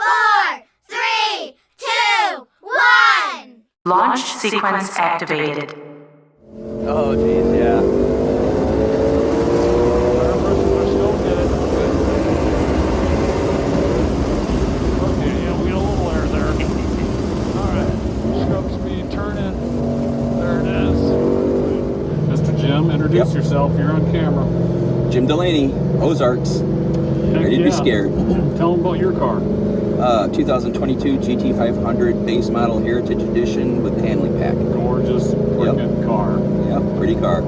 4, 3, 2, 1. Launch sequence activated. Oh, geez, yeah. Tire pressures are still good. Okay, yeah, we got a little air there. Alright, stroke speed, turn in. There it is. Mr. Jim, introduce yourself. You're on camera. Jim Delaney, Ozarks. Ready to be scared. Tell them about your car. 2022 GT500 base model Heritage Edition with the handling pack. Gorgeous, freaking car. Yep, pretty car.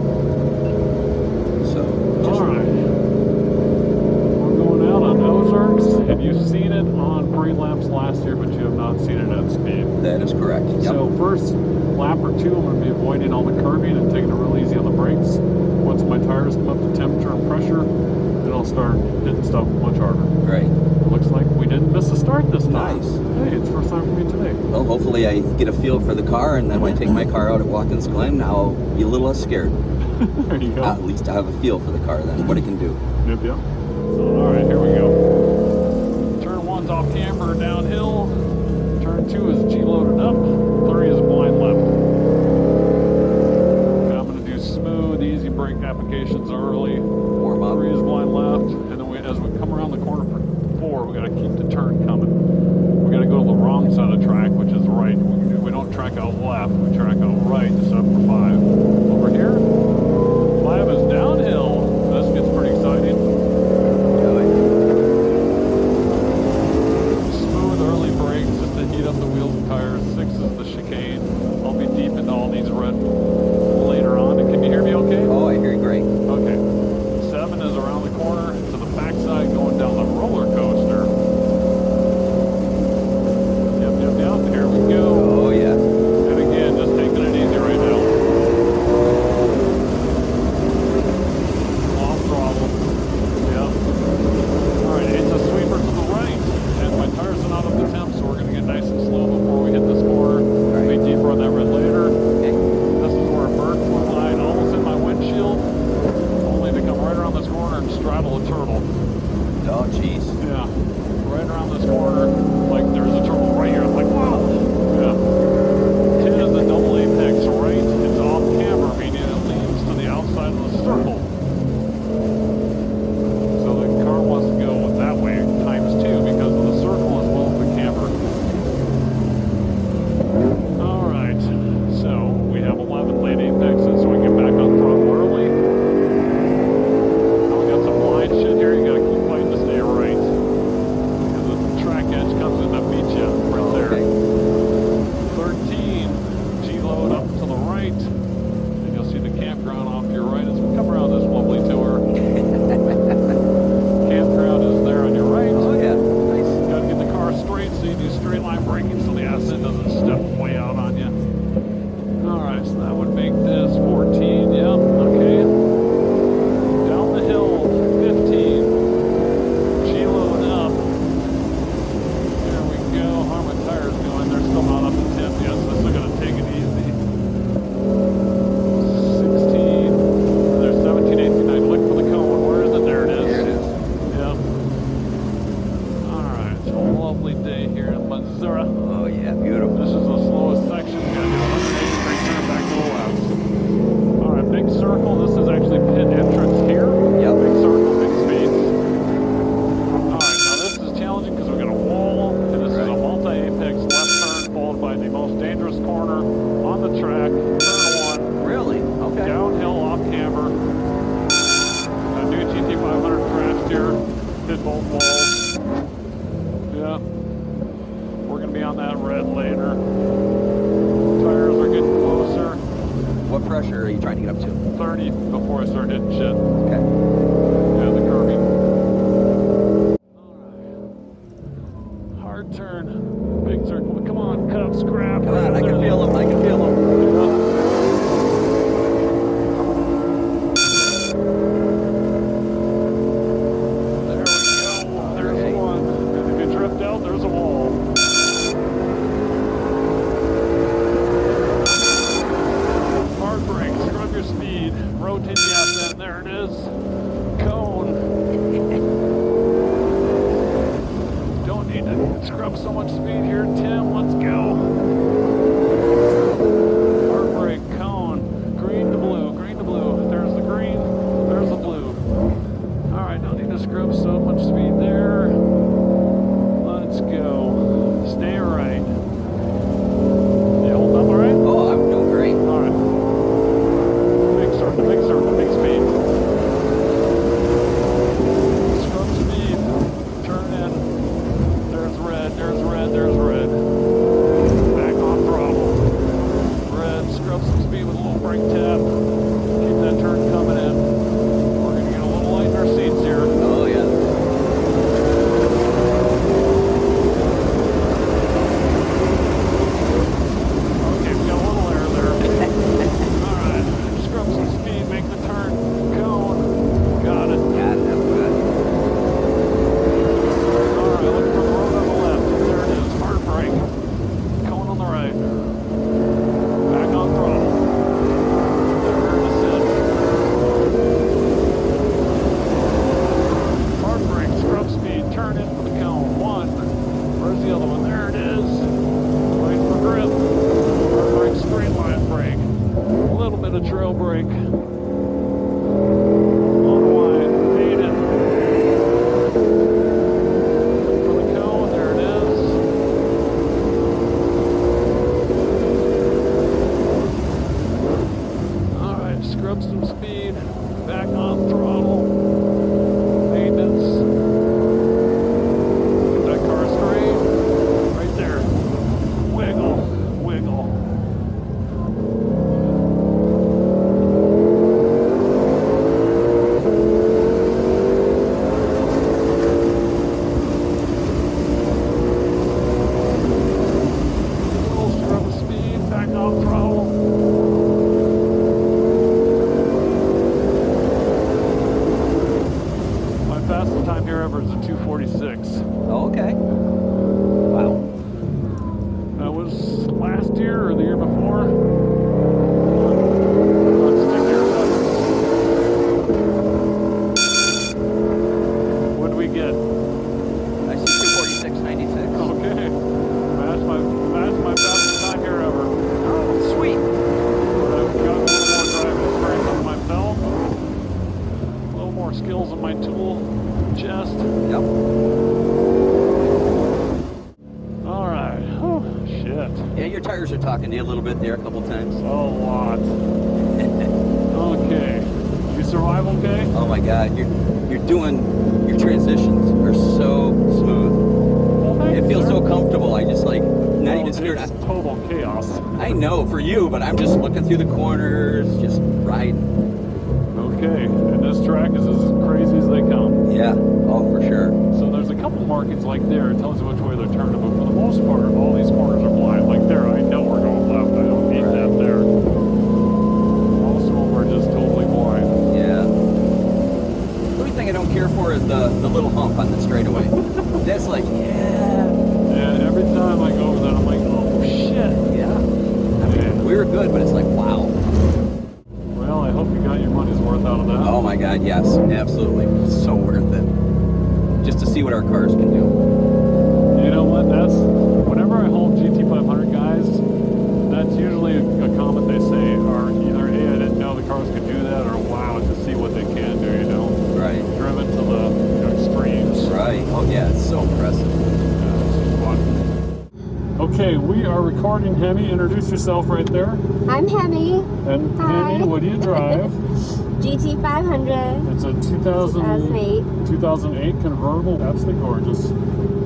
So, alright. We're going out on Ozarks, and you've seen it on pre-laps last year, but you have not seen it at speed. That is correct. Yep. So first lap or two, I'm going to be avoiding all the curving and taking it real easy on the brakes. Once my tires come up to temperature and pressure, then I'll start hitting stuff much harder. Right. Looks like we didn't miss a start this time. Nice. Hey, it's first time for me today. Well, hopefully I get a feel for the car, and then when I take my car out at Watkins Glen, I'll be a little less scared. There you go. At least I have a feel for the car then, what it can do. Yep, yep. So, all right, here we go. Turn 1's off camber, downhill. Turn 2 is G-loaded up. 3 is blind left. Okay, I'm going to do smooth, easy brake applications early. Warm up. 3 is blind left. And then as we come around the corner for 4, we got to keep the turn coming. We got to go to the wrong side of the track, which is right. We don't track out left, we track out right to set up for 5. Over here, 5 is downhill. This gets pretty exciting. Smooth early brakes just to heat up the wheels and tires. 6 is the chicane. I'll be deep into all these red later on. Can you hear me okay? Oh, I hear you great. Okay. 7 is around the corner to the backside going down the roller coaster. Yep. Here we go. Oh, yeah. And again, just taking it easy right now. Off throttle. Yep. Alright, it's a sweeper to the right. And my tires are not up to temp, so we're going to get nice and slow before we hit this corner. Be deeper on that red later. Okay. This is where a bird flew line almost in my windshield, only to come right around this corner and straddle a turtle. Oh, jeez. Yeah. Right around this corner, like there's a turtle right here. I'm like, wow. Yeah. 10 is a double apex right. It's off camber, meaning it leans to the outside of the circle. So the car wants to go that way times 2 because of the circle as well as the camber. Alright, so we have 11 late apexes, so we get back on throttle early. Now we got some blind shit here, you gotta keep fighting to stay right. Because the track edge comes in to beat you right there. Okay. 13, G-load up to the right. And you'll see the campground off to your right as we come around this lovely tour. Campground is there on your right. Oh, yeah. Nice. You gotta get the car straight, so you do straight line braking so the acid doesn't step way out on you. Alright, so that would make this 14, yep, okay. Down the hill, 15. G-load up. There we go. How are my tires going? They're still not up to temp yet, so I still gotta take it easy. 16. There's 17, 18, 19. Look for the cone. Where is it? There it is. Here it is. Yep. Alright, it's a lovely day here in Missouri. Oh, yeah, beautiful. This is the slowest section. We gotta do 180 straight turn back to the left. Alright, big circle. This is actually pit entrance here. Yep. Big circle, big space. Alright, now this is challenging because we got a wall, and this is a multi-apex left turn followed by the most dangerous corner on the track. Turn 1. Really? Okay. Downhill off camber. A new GT500 crashed here. Hit both walls. Yeah. We're going to be on that red later. Tires are getting closer. What pressure are you trying to get up to? 30 before I start hitting shit. Okay. Yeah, the curving. Alright. Hard turn. Big circle. Come on, cut up scrap. Come on, I can feel them. I can feel them. There we go. There's one. And if you drift out, there's a wall. Hard brake. Scrub your speed. Rotate the ascent. There it is. Cone. Don't need to Scrub so much speed here, Tim. Let's go. Hard brake, cone, green to blue, green to blue. There's the green, there's the blue. All right, don't need to scrub so much speed there. Let's go. Stay right. You holding up all right? Oh, I'm doing great. All right. Big circle, big speed. Scrub speed. Turn in. There's red, there's red, there's red. Back on throttle. Red, scrub some speed with a little brake tap. Keep that turn coming in. We're going to get a little light in our seats here. Oh, yeah. Okay, we got a little air there. Alright, scrub some speed, make the turn, cone. Got it. Yeah, that's good. Alright, look for the road on the left. There it is, hard brake. Cone on the right. Back on throttle. There it is. Hard brake, scrub speed, turn in for the cone. One. Where's the other one? There it is. Wait for grip. Hard brake, straight line brake. A little bit of trail brake. On the line, made it. Look for the cone, there it is. Alright, scrub some speed. Back on throttle. Maintenance. Get that car straight. Right there. Wiggle, wiggle. Little scrub of speed, back off throttle. My fastest time here ever is a 2:46. Oh, okay. Wow. That was last year or the year before. Let's stick here. What do we get? I see 246.96. Okay. That's my fastest time here ever. Oh, sweet. I've got a little more driving experience under my belt. A little more skills in my tool chest. Yep. All right. Oh, shit. Yeah, your tires are talking to you a little bit there a couple times. A lot. Okay. You survive okay? Oh my God, your transitions are so smooth. Well, thanks, It feels sir. so comfortable. I just like not even scared. It's total chaos. I know for you, but I'm just looking through the corners, just riding. Okay, and this track is as crazy as they come. Yeah. Oh, for sure. So there's a couple markings like there, it tells you which way they're turning, but for the most part, all these corners are blind. Like there, I know we're going left. I don't need that there. Most of them are just totally blind. Yeah. The only thing I don't care for is the little hump on the straightaway. That's like, yeah. And every time I go over that, I'm like, oh shit. Yeah. I mean, we were good, but it's like, wow. Well, I hope you got your money's worth out of that. Oh my God, yes, absolutely. So worth it. Just to see what our cars can do. You know what? That's whenever I hold GT500 guys, that's usually a comment they say are either, hey, I didn't know the cars could do that, or wow, to see what they can do, you know? Right. Driven to the extremes. Right. Oh yeah, it's so impressive. Yeah, this is fun. Okay, we are recording Hemi. Introduce yourself right there. I'm Hemi. And Hi. Hemi, what do you drive? GT500. It's a 2008 convertible. Absolutely gorgeous.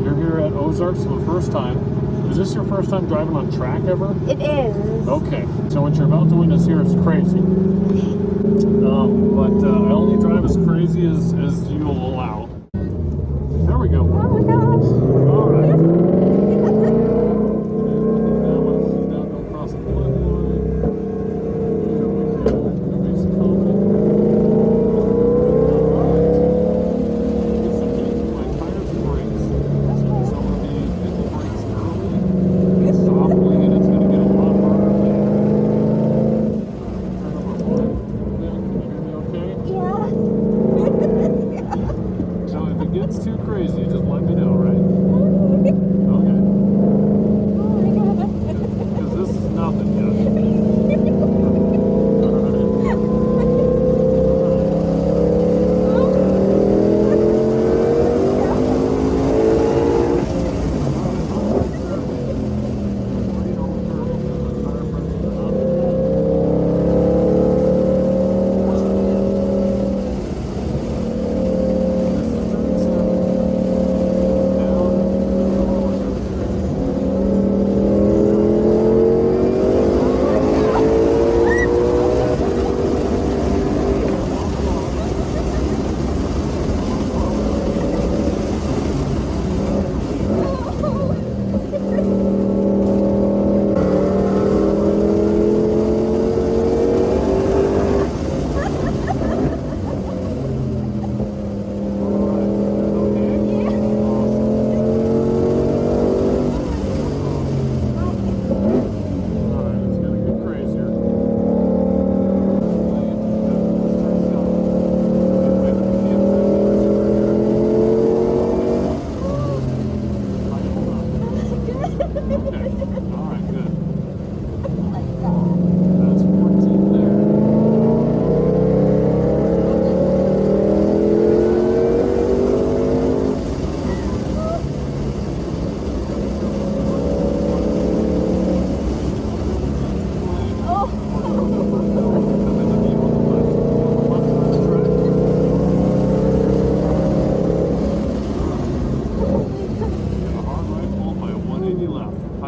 You're here at Ozarks for the first time. Is this your first time driving on track ever? It is. Okay, so what you're about to witness here is crazy. But I only drive as crazy as you will allow. There we go. Oh my gosh. All right. Now go across the line. Here we go. Nobody's coming. Get some heat in my tires and brakes. So I'm going to be hitting the brakes early, softly, and it's going to get a lot harder later. Turn number one. Can you hear me okay? Yeah. So if it gets too crazy, just let me know, right?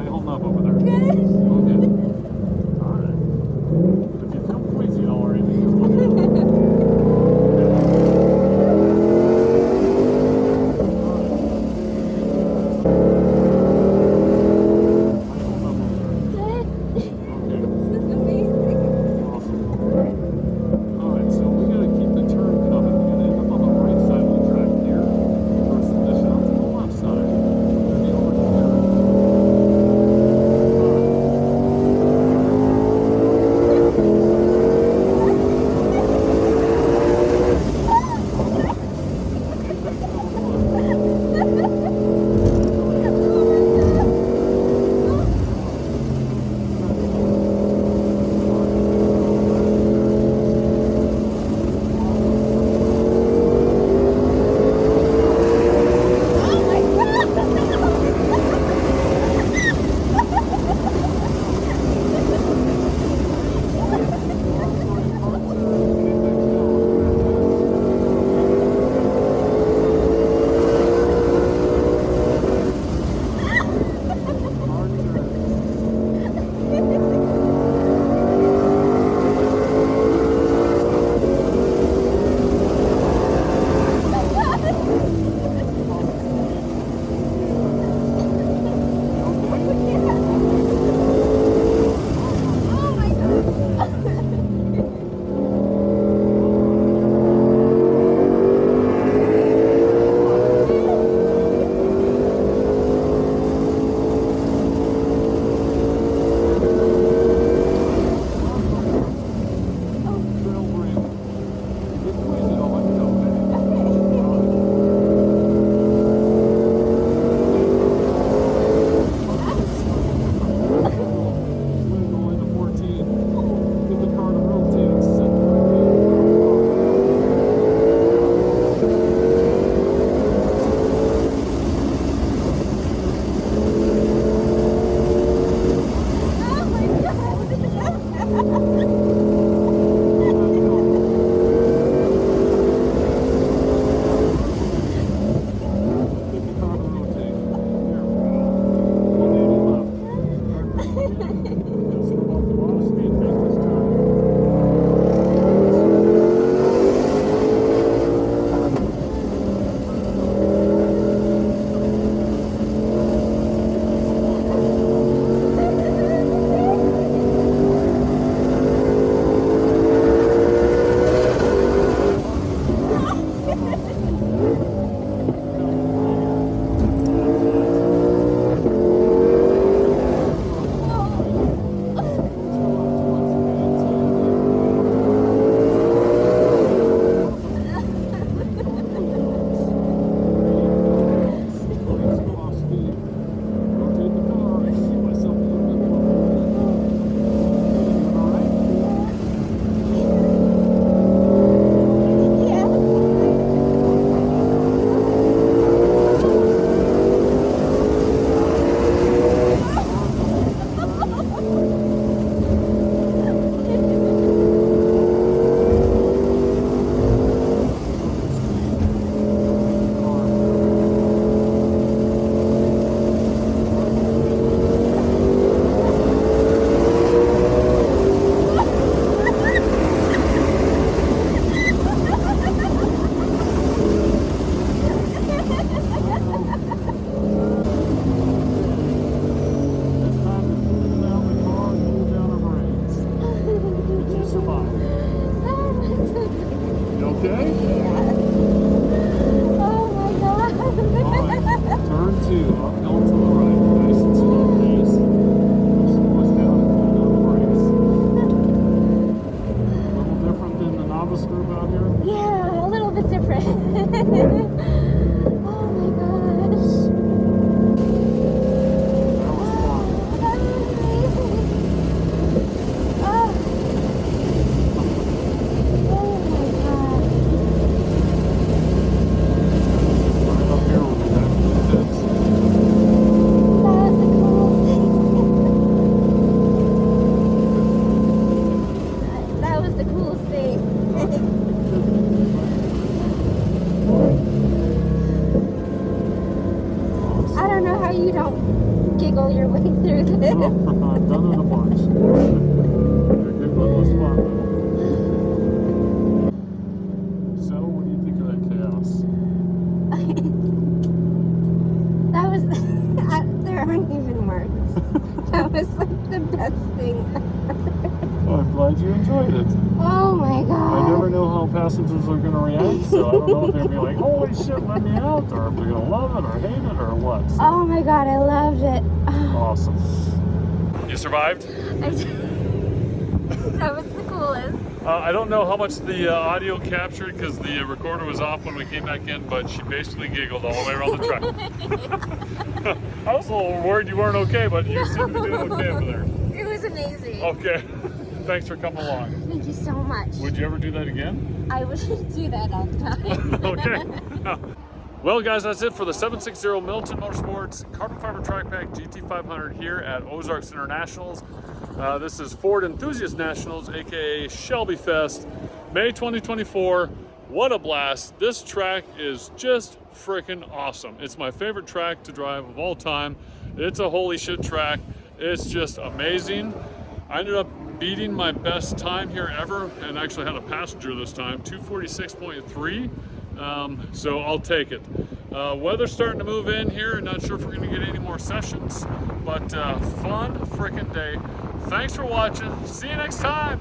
How you holding up over there? Good. Okay. All right. If you feel queasy already, just let me know. Good. This is amazing. Alright, so we gotta keep the turn coming. We're gonna end up on the right side of the track here. We're switching out to the left side. We're gonna be over here. giggle your way through this. I've done it a bunch. The giggled was fun. So, what do you think of that chaos? That was, there aren't even words. That was like the best thing ever. Oh, I'm glad you enjoyed it. Oh my god. I never know how passengers are going to react, so I don't know if they're going to be like, holy shit, let me out, or if they're going to love it or hate it or what. So, Oh my god, I loved it. awesome. You survived? That was the coolest. I don't know how much the audio captured because the recorder was off when we came back in, but she basically giggled all the way around the track. I was a little worried you weren't okay, but you seem to be doing okay over there. It was amazing. Okay. Thanks for coming along. Thank you so much. Would you ever do that again? I would do that all the time. Okay. Well, guys, that's it for the 760 Middleton Motorsports Carbon Fiber Track Pack GT500 here at Ozarks Internationals. This is Ford Enthusiast Nationals, a.k.a. ShelbyFest, May 2024. What a blast. This track is just freaking awesome. It's my favorite track to drive of all time. It's a holy shit track. It's just amazing. I ended up beating my best time here ever and actually had a passenger this time, 246.3. So I'll take it. Weather's starting to move in here. Not sure if we're going to get any more sessions, but fun freaking day. Thanks for watching. See you next time.